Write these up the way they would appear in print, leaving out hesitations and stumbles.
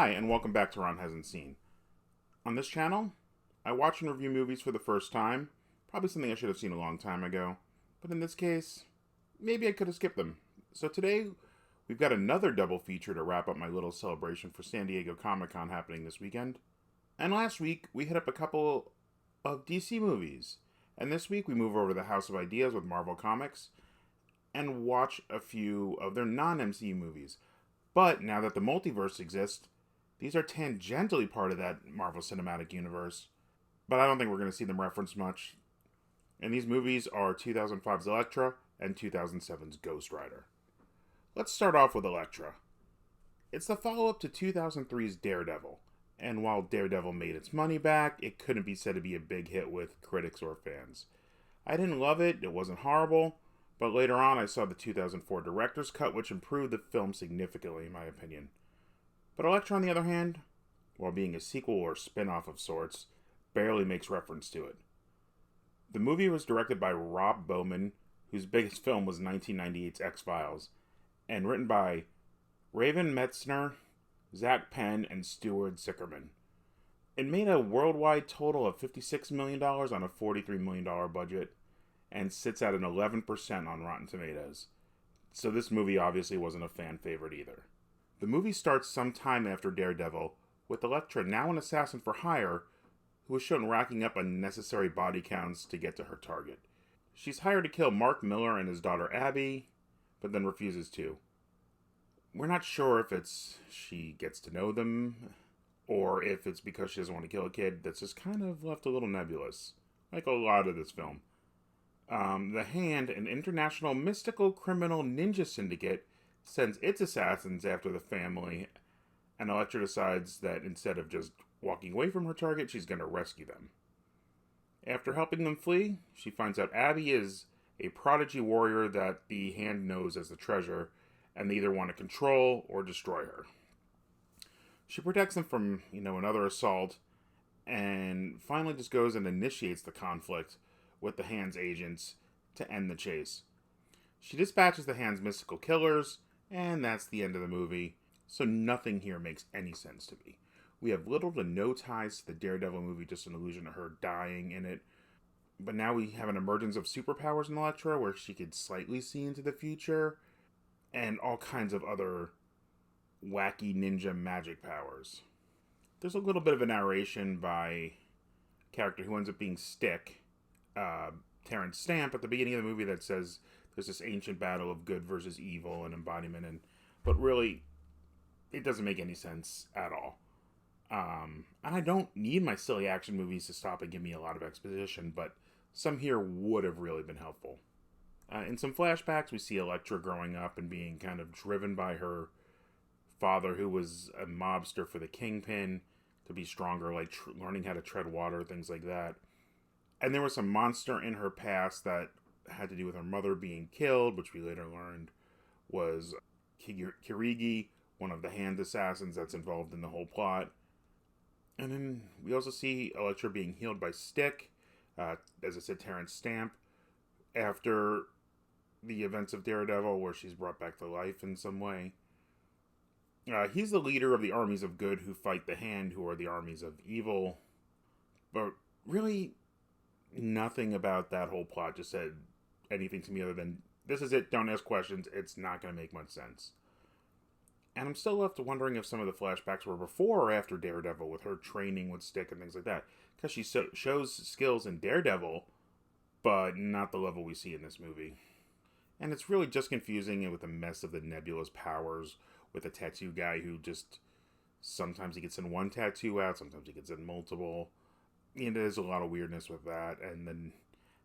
Hi, and welcome back to Ron Hasn't Seen. On this channel, I watch and review movies for the first time, probably something I should have seen a long time ago, but in this case, maybe I could have skipped them. So today, we've got another double feature to wrap up my little celebration for San Diego Comic-Con happening this weekend. And last week, we hit up a couple of DC movies. And this week, we move over to the House of Ideas with Marvel Comics and watch a few of their non-MCU movies. But now that the multiverse exists, these are tangentially part of that Marvel Cinematic Universe, but I don't think we're going to see them referenced much. And these movies are 2005's Elektra and 2007's Ghost Rider. Let's start off with Elektra. It's the follow-up to 2003's Daredevil, and while Daredevil made its money back, it couldn't be said to be a big hit with critics or fans. I didn't love it, it wasn't horrible, but later on I saw the 2004 director's cut, which improved the film significantly in my opinion. But Elektra, on the other hand, while being a sequel or spin-off of sorts, barely makes reference to it. The movie was directed by Rob Bowman, whose biggest film was 1998's X-Files, and written by Raven Metzner, Zach Penn, and Stuart Zickerman. It made a worldwide total of $56 million on a $43 million budget, and sits at an 11% on Rotten Tomatoes. So this movie obviously wasn't a fan favorite either. The movie starts some time after Daredevil, with Elektra, now an assassin for hire, who is shown racking up unnecessary body counts to get to her target. She's hired to kill Mark Miller and his daughter Abby, but then refuses to. We're not sure if it's she gets to know them, or if it's because she doesn't want to kill a kid. That's just kind of left a little nebulous, like a lot of this film. The Hand, an international mystical criminal ninja syndicate, sends its assassins after the family, and Elektra decides that instead of just walking away from her target, she's going to rescue them. After helping them flee, she finds out Abby is a prodigy warrior that the Hand knows as the Treasure, and they either want to control or destroy her. She protects them from, another assault, and finally just goes and initiates the conflict with the Hand's agents to end the chase. She dispatches the Hand's mystical killers, and that's the end of the movie, so nothing here makes any sense to me. We have little to no ties to the Daredevil movie, just an allusion to her dying in it. But now we have an emergence of superpowers in Elektra, where she could slightly see into the future, and all kinds of other wacky ninja magic powers. There's a little bit of a narration by a character who ends up being Stick, Terrence Stamp, at the beginning of the movie that says there's this ancient battle of good versus evil and embodiment, but really, it doesn't make any sense at all. And I don't need my silly action movies to stop and give me a lot of exposition, but some here would have really been helpful. In some flashbacks, we see Elektra growing up and being kind of driven by her father, who was a mobster for the Kingpin, to be stronger, like learning how to tread water, things like that. And there was some monster in her past that had to do with her mother being killed, which we later learned was Kirigi, one of the Hand assassins that's involved in the whole plot. And then we also see Elektra being healed by Stick, as I said, Terrence Stamp, after the events of Daredevil, where she's brought back to life in some way. He's the leader of the armies of good who fight the Hand, who are the armies of evil. But really, nothing about that whole plot just said anything to me other than, this is it, don't ask questions, it's not going to make much sense. And I'm still left wondering if some of the flashbacks were before or after Daredevil, with her training with Stick and things like that. Because she shows skills in Daredevil, but not the level we see in this movie. And it's really just confusing with the mess of the nebulous powers, with the tattoo guy who just, sometimes he gets in one tattoo out, sometimes he gets in multiple. And there's a lot of weirdness with that, and then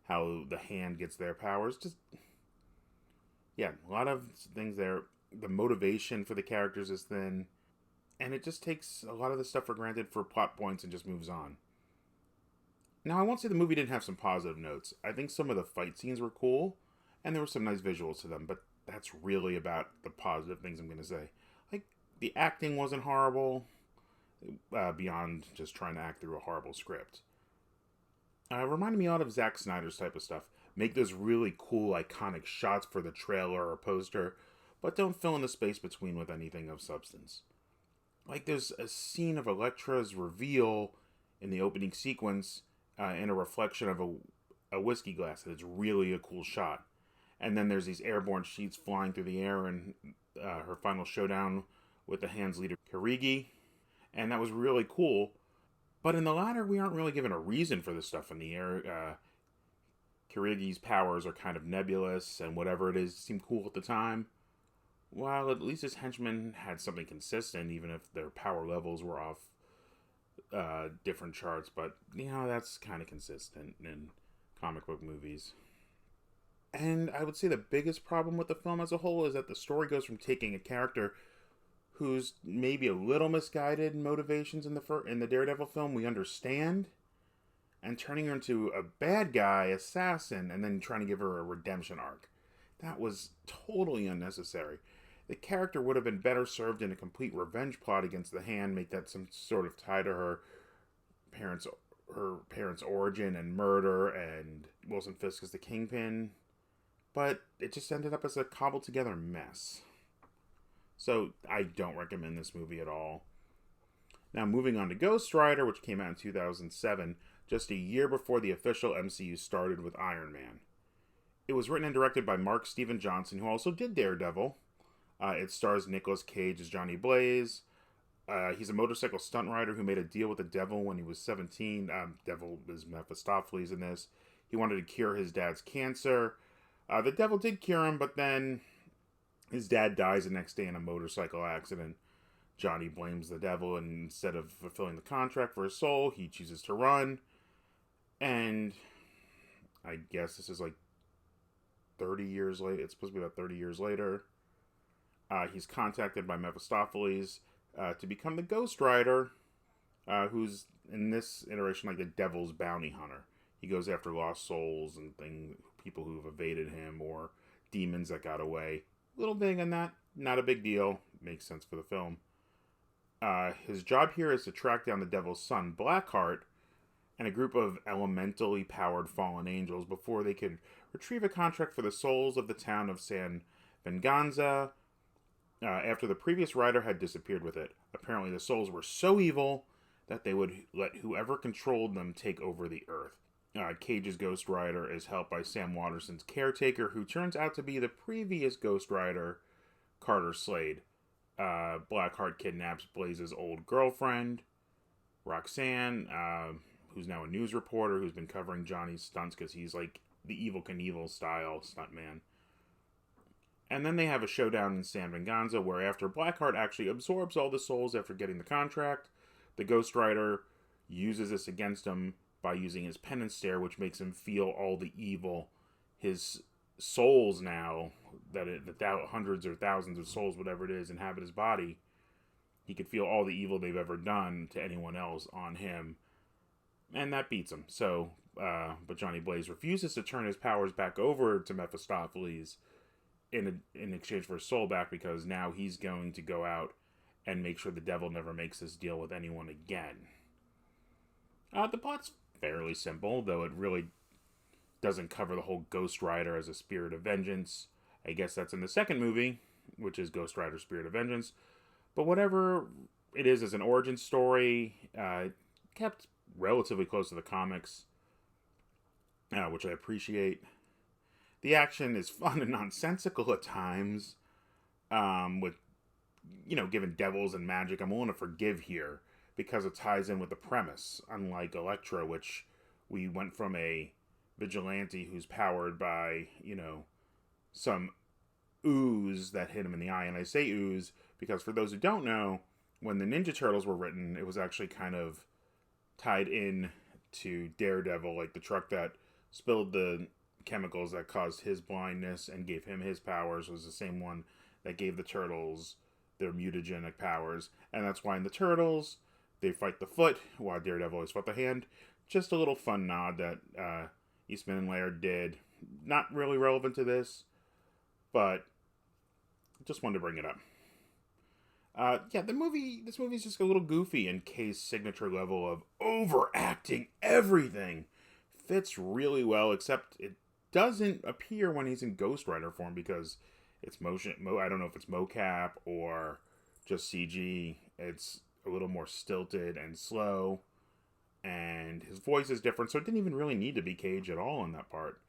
how the Hand gets their powers. Just, yeah, a lot of things there. The motivation for the characters is thin, and it just takes a lot of the stuff for granted for plot points and just moves on. Now, I won't say the movie didn't have some positive notes. I think some of the fight scenes were cool, and there were some nice visuals to them, but that's really about the positive things I'm going to say. Like, the acting wasn't horrible, beyond just trying to act through a horrible script. Reminded me a lot of Zack Snyder's type of stuff. Make those really cool, iconic shots for the trailer or poster, but don't fill in the space between with anything of substance. Like, there's a scene of Elektra's reveal in the opening sequence in a reflection of a whiskey glass, and it's really a cool shot. And then there's these airborne sheets flying through the air, and her final showdown with the Hands leader Kirigi, and that was really cool. But in the latter, we aren't really given a reason for this stuff in the air. Kirigi's powers are kind of nebulous, and whatever it is seemed cool at the time. While at least his henchmen had something consistent, even if their power levels were off different charts. But, that's kind of consistent in comic book movies. And I would say the biggest problem with the film as a whole is that the story goes from taking a character who's maybe a little misguided motivations in the Daredevil film we understand, and turning her into a bad guy assassin, and then trying to give her a redemption arc. That was totally unnecessary. The character would have been better served in a complete revenge plot against the Hand, make that some sort of tie to her parents' origin and murder, and Wilson Fisk as the Kingpin. But it just ended up as a cobbled together mess. So I don't recommend this movie at all. Now, moving on to Ghost Rider, which came out in 2007, just a year before the official MCU started with Iron Man. It was written and directed by Mark Steven Johnson, who also did Daredevil. It stars Nicolas Cage as Johnny Blaze. He's a motorcycle stunt rider who made a deal with the devil when he was 17. Devil is Mephistopheles in this. He wanted to cure his dad's cancer. The devil did cure him, but then his dad dies the next day in a motorcycle accident. Johnny blames the devil, and instead of fulfilling the contract for his soul, he chooses to run. And I guess this is like 30 years later. It's supposed to be about 30 years later. He's contacted by Mephistopheles to become the Ghost Rider, who's in this iteration like the devil's bounty hunter. He goes after lost souls and people who've evaded him, or demons that got away. A little vague on that. Not a big deal. Makes sense for the film. His job here is to track down the devil's son, Blackheart, and a group of elementally powered fallen angels before they could retrieve a contract for the souls of the town of San Venganza after the previous rider had disappeared with it. Apparently the souls were so evil that they would let whoever controlled them take over the earth. Cage's Ghost Rider is helped by Sam Waterston's caretaker, who turns out to be the previous Ghost Rider, Carter Slade. Blackheart kidnaps Blaze's old girlfriend, Roxanne, who's now a news reporter who's been covering Johnny's stunts because he's like the Evel Knievel style stuntman. And then they have a showdown in San Venganza where after Blackheart actually absorbs all the souls after getting the contract, the Ghost Rider uses this against him by using his penance stare, which makes him feel all the evil. His souls now, that hundreds or thousands of souls, whatever it is, inhabit his body, he could feel all the evil they've ever done to anyone else on him. And that beats him. So, but Johnny Blaze refuses to turn his powers back over to Mephistopheles in exchange for his soul back, because now he's going to go out and make sure the devil never makes this deal with anyone again. The plot's fairly simple, though it really doesn't cover the whole Ghost Rider as a spirit of vengeance. I guess that's in the second movie, which is Ghost Rider Spirit of Vengeance. But whatever it is as an origin story, kept relatively close to the comics, which I appreciate. The action is fun and nonsensical at times, with, given devils and magic. I'm willing to forgive here because it ties in with the premise, unlike Elektra, which we went from a vigilante who's powered by, some ooze that hit him in the eye. And I say ooze because for those who don't know, when the Ninja Turtles were written, it was actually kind of tied in to Daredevil, like the truck that spilled the chemicals that caused his blindness and gave him his powers was the same one that gave the Turtles their mutagenic powers. And that's why in the Turtles, they fight the foot, while Daredevil always fought the hand. Just a little fun nod that Eastman and Laird did. Not really relevant to this, but just wanted to bring it up. This movie's just a little goofy, and Kay's signature level of overacting everything fits really well, except it doesn't appear when he's in Ghost Rider form because it's I don't know if it's mocap or just CG. It's a little more stilted and slow, and his voice is different, so it didn't even really need to be Cage at all in that part.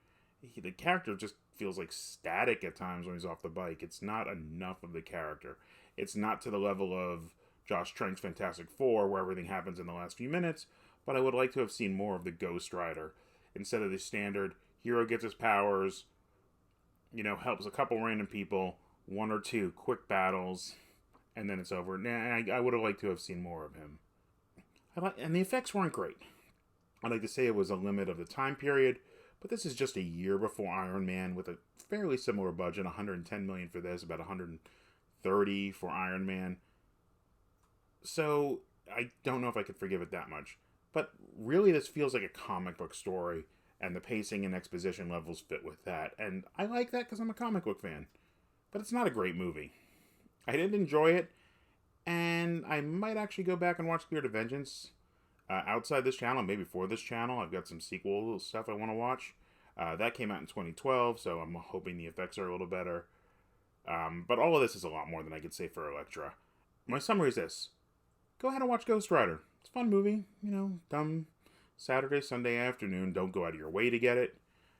The character just feels like static at times when he's off the bike. It's not enough of the character. It's not to the level of Josh Trank's Fantastic Four, where everything happens in the last few minutes, but I would like to have seen more of the Ghost Rider. Instead of the standard, hero gets his powers, helps a couple random people, one or two quick battles, and then it's over. I would have liked to have seen more of him. And the effects weren't great. I'd like to say it was a limit of the time period, but this is just a year before Iron Man with a fairly similar budget, $110 million for this, about $130 for Iron Man. So I don't know if I could forgive it that much. But really, this feels like a comic book story, and the pacing and exposition levels fit with that. And I like that because I'm a comic book fan. But it's not a great movie. I didn't enjoy it, and I might actually go back and watch Spirit of Vengeance outside this channel, maybe for this channel. I've got some sequel stuff I want to watch. That came out in 2012, so I'm hoping the effects are a little better. But all of this is a lot more than I could say for Elektra. My summary is this. Go ahead and watch Ghost Rider. It's a fun movie, dumb Saturday, Sunday afternoon. Don't go out of your way to get it.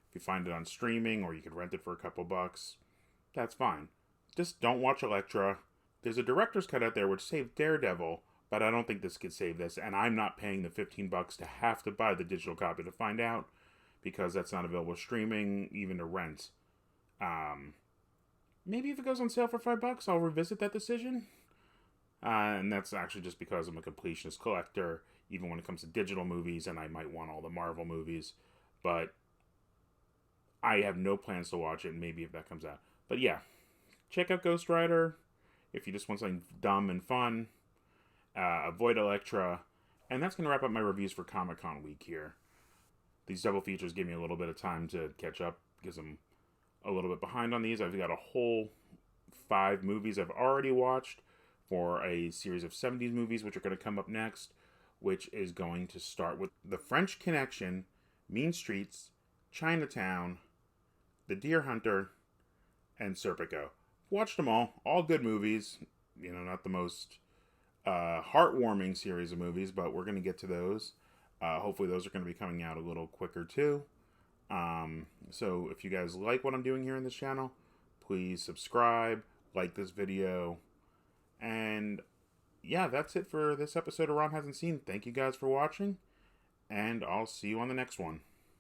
If you find it on streaming or you could rent it for a couple bucks, that's fine. Just don't watch Elektra. There's a director's cut out there which saved Daredevil, but I don't think this could save this, and I'm not paying the $15 to have to buy the digital copy to find out, because that's not available streaming, even to rent. Maybe if it goes on sale for $5, I'll revisit that decision. And that's actually just because I'm a completionist collector, even when it comes to digital movies, and I might want all the Marvel movies. But I have no plans to watch it, maybe if that comes out. But yeah, check out Ghost Rider if you just want something dumb and fun. Avoid Elektra. And that's going to wrap up my reviews for Comic-Con week here. These double features give me a little bit of time to catch up because I'm a little bit behind on these. I've got a whole 5 movies I've already watched for a series of 70s movies, which are going to come up next, which is going to start with The French Connection, Mean Streets, Chinatown, The Deer Hunter, and Serpico. Watched them all good movies. Not the most heartwarming series of movies, but we're going to get to those. Hopefully those are going to be coming out a little quicker too. So if you guys like what I'm doing here in this channel, please subscribe, like this video, and yeah, that's it for this episode of Ron Hasn't Seen. Thank you guys for watching, and I'll see you on the next one.